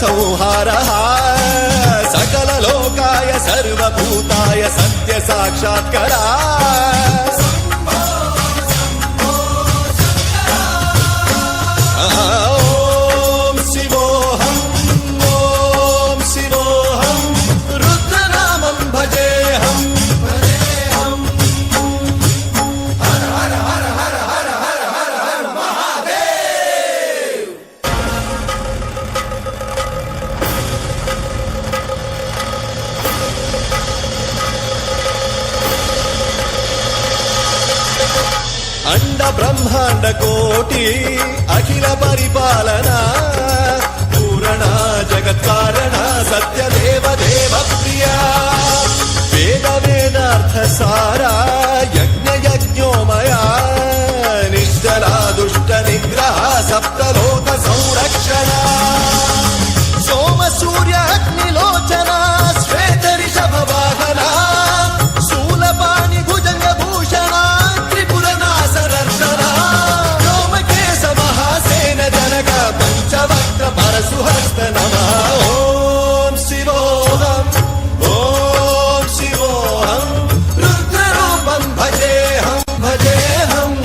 संहारः सकललोकाय सर्वभूताय सत्य साक्षात्करा अंड ब्रह्मांड कोटि अखिल परिपालना पूरणा जगत्कारणा सत्यदेव देव प्रिया वेद वेदार्थ सारा यज्ञ यज्ञोमया निश्चला दुष्ट निग्रह सप्तलोक संरक्षणा सोम सूर्य अग्निलोचना श्वेत ऋषभ वाहना शूलपाणि भुजंग भूषणा पंचवक्त्र परशुहस्त नमः ओम शिवोऽहम् ओम शिवोऽहम् रुद्ररूपं भजेऽहं भजेऽहम्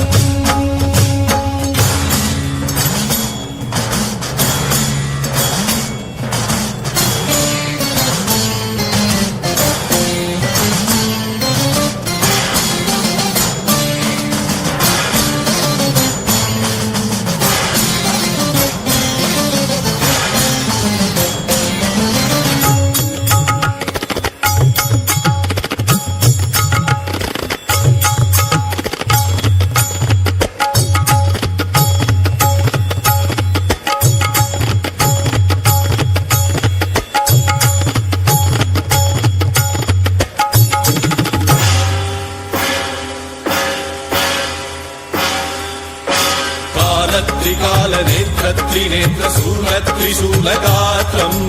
त्रिकाल नेत्र त्रिनेत्र शूल त्रिशूलगात्रम्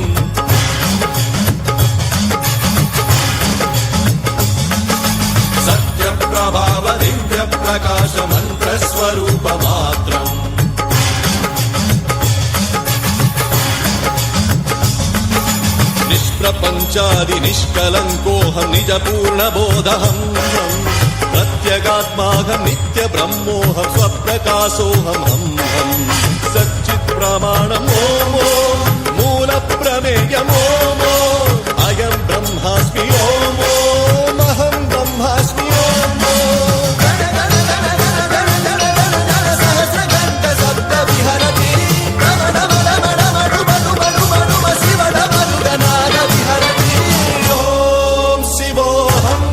सत्य प्रभाव दिव्य प्रकाश मंत्र स्वरूप मात्रम् निष्प्रपंचादि निष्कलंकोऽहं निज पूर्ण बोधहम् प्रत्यगात्माहं नित्य ब्रह्मोऽहं स्वप्रकाशोऽहम् हम् सच्चित् प्रमाणम् ओम मूल प्रमेयम् ओम अयं ब्रह्मास्मि ओम अहं ब्रह्मास्मि ओम सहस्रघंट शब्द विहरति शिवडमरुगनाद विहरति ओम शिवोऽहम्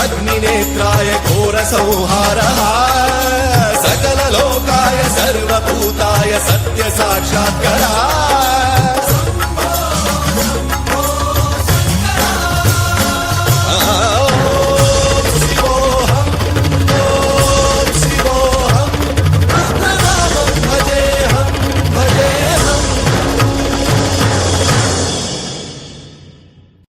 अग्निनेत्राय घोर संहारः सकल लोकाय सर्वभूताय सत्य साक्षात्कार